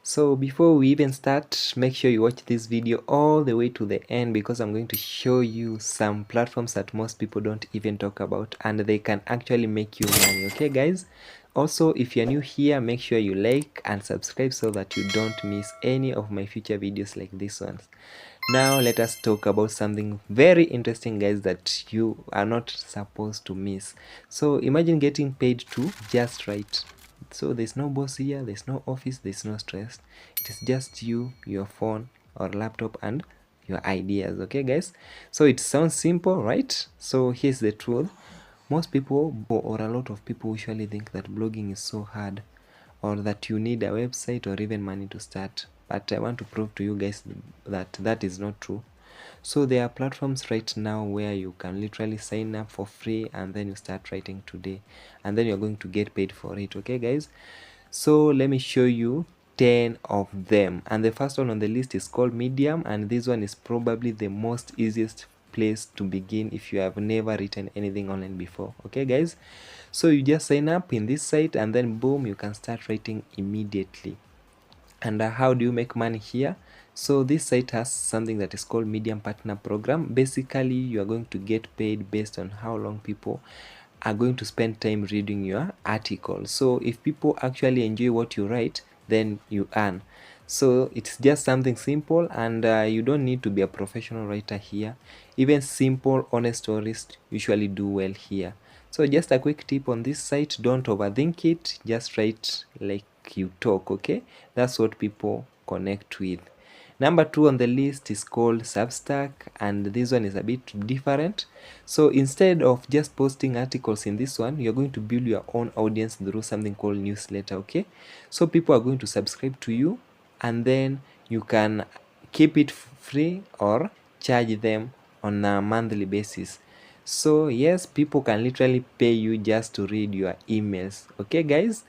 So before we even start, make sure you watch this video all the way to the end, because I'm going to show you some platforms that most people don't even talk about, and they can actually make you money. Okay guys, also if you're new here, make sure you like and subscribe so that you don't miss any of my future videos like this ones. Now let us talk about something very interesting, guys, that you are not supposed to miss. So imagine getting paid to just write. So there's no boss here, there's no office, there's no stress. It is just you, your phone or laptop, and your ideas. Okay guys, so it sounds simple, right? So here's the truth. Most people, or a lot of people, usually think that blogging is so hard, or that you need a website or even money to start. But I want to prove to you guys that that is not true. So there are platforms right now where you can literally sign up for free, and then you start writing today, and then you're going to get paid for it. Okay guys, so let me show you 10 of them, and the first one on the list is called Medium, and this one is probably the most easiest place to begin if you have never written anything online before. Okay guys, so you just sign up in this site, and then boom, you can start writing immediately. And how do you make money here? So this site has something that is called Medium Partner Program. Basically, you are going to get paid based on how long people are going to spend time reading your article. So if people actually enjoy what you write, then you earn. So it's just something simple, and you don't need to be a professional writer here. Even simple, honest stories usually do well here. So just a quick tip on this site: don't overthink it, just write like you talk. Okay, that's what people connect with. Number 2 on the list is called Substack, and this one is a bit different. So instead of just posting articles in this one, you're going to build your own audience through something called newsletter. Okay, so people are going to subscribe to you, and then you can keep it free or charge them on a monthly basis. So yes, people can literally pay you just to read your emails. Okay guys,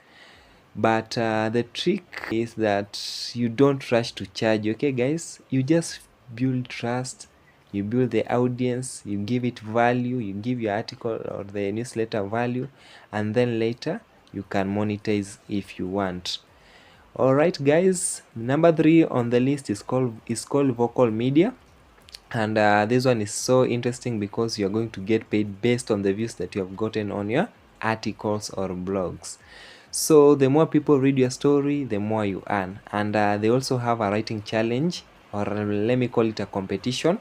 but the trick is that you don't rush to charge. Okay guys, you just build trust, you build the audience, you give it value, you give your article or the newsletter value, and then later you can monetize if you want. All right guys, number 3 on the list is called Vocal Media, and this one is so interesting because you're going to get paid based on the views that you have gotten on your articles or blogs. So the more people read your story, the more you earn. And they also have a writing challenge, or let me call it a competition,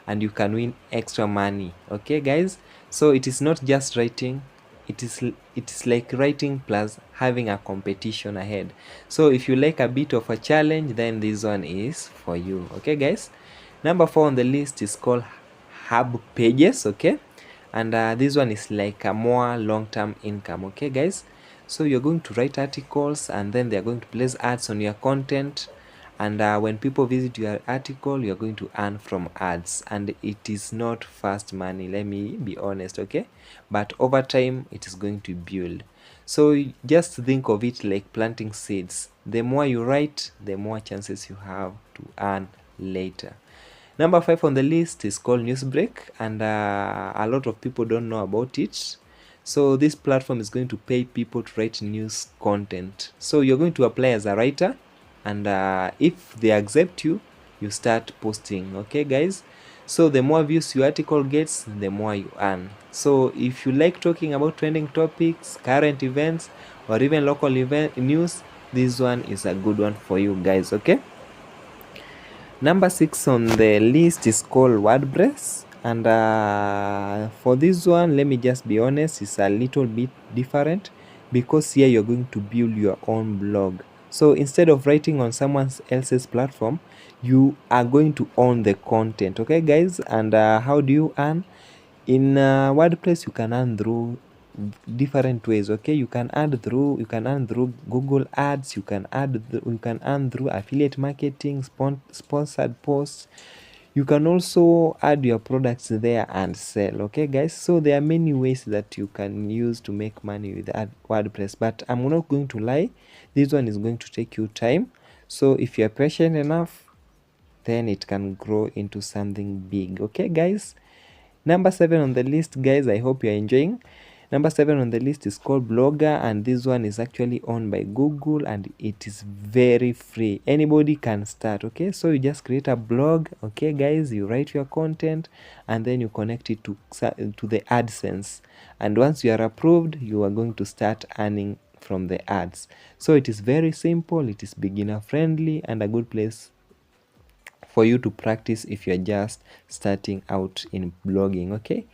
and you can win extra money. Okay guys, so it is not just writing, it is like writing plus having a competition ahead. So if you like a bit of a challenge, then this one is for you. Okay guys, number 4 on the list is called HubPages. Okay, and this one is like a more long-term income. Okay guys, so you're going to write articles, and then they're going to place ads on your content, and when people visit your article, you're going to earn from ads, and it is not fast money, let me be honest. Okay, but over time it is going to build. So just think of it like planting seeds. The more you write, the more chances you have to earn later. Number 5 on the list is called NewsBreak, and a lot of people don't know about it. So this platform is going to pay people to write news content. So you're going to apply as a writer, and if they accept you, you start posting. Okay guys, so the more views your article gets, the more you earn. So if you like talking about trending topics, current events, or even local event news, this one is a good one for you guys. Okay, number 6 on the list is called WordPress, and for this one, let me just be honest, it's a little bit different, because here you're going to build your own blog. So instead of writing on someone else's platform, you are going to own the content. Okay guys, and how do you earn? In WordPress, you can earn through different ways. Okay, you can earn through Google ads, you can earn through affiliate marketing, sponsored posts. You can also add your products there and sell. Okay guys, so there are many ways that you can use to make money with WordPress, but I'm not going to lie, this one is going to take you time. So if you're patient enough, then it can grow into something big. Okay guys, number 7 on the list, guys, I hope you're enjoying. Number 7 on the list is called Blogger, and this one is actually owned by Google and it is very free. Anybody can start. Okay, so you just create a blog. Okay guys, you write your content and then you connect it to the AdSense, and once you are approved, you are going to start earning from the ads. So it is very simple, it is beginner friendly and a good place for you to practice if you're just starting out in blogging. Okay,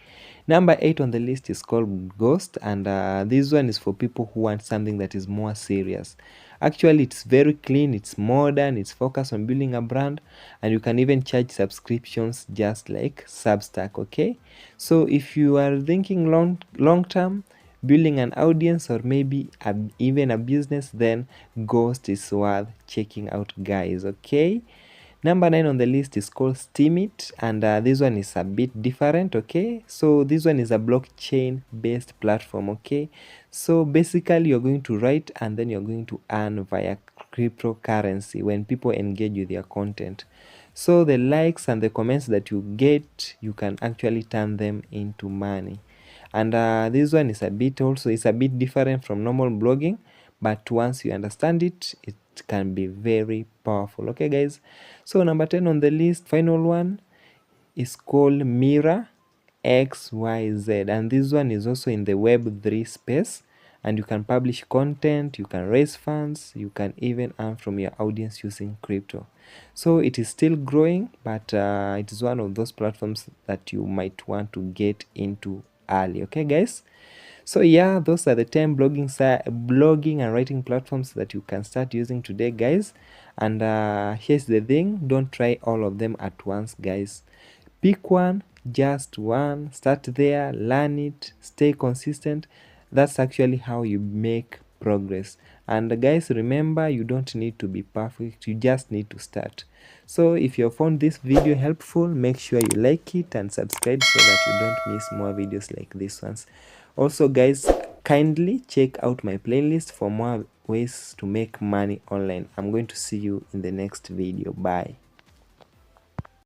number 8 on the list is called Ghost, and this one is for people who want something that is more serious. Actually, it's very clean, it's modern, it's focused on building a brand, and you can even charge subscriptions just like Substack. Okay, so if you are thinking long term, building an audience, or maybe even a business, then Ghost is worth checking out, guys. Okay, number 9 on the list is called Steemit, and this one is a bit different. Okay, so this one is a blockchain based platform. Okay, so basically you're going to write and then you're going to earn via cryptocurrency when people engage with your content. So the likes and the comments that you get, you can actually turn them into money. And this one is a bit different from normal blogging, but once you understand it, it can be very powerful. Okay guys, so number 10 on the list, final one, is called Mirror.xyz, and this one is also in the Web3 space, and you can publish content, you can raise funds, you can even earn from your audience using crypto. So it is still growing, but it is one of those platforms that you might want to get into early. Okay guys, so yeah, those are the 10 blogging and writing platforms that you can start using today, guys. And here's the thing, don't try all of them at once, guys. Pick one, just one, start there, learn it, stay consistent. That's actually how you make progress. And guys, remember, you don't need to be perfect, you just need to start. So if you found this video helpful, make sure you like it and subscribe so that you don't miss more videos like this ones. Also guys, kindly check out my playlist for more ways to make money online. I'm going to see you in the next video. Bye.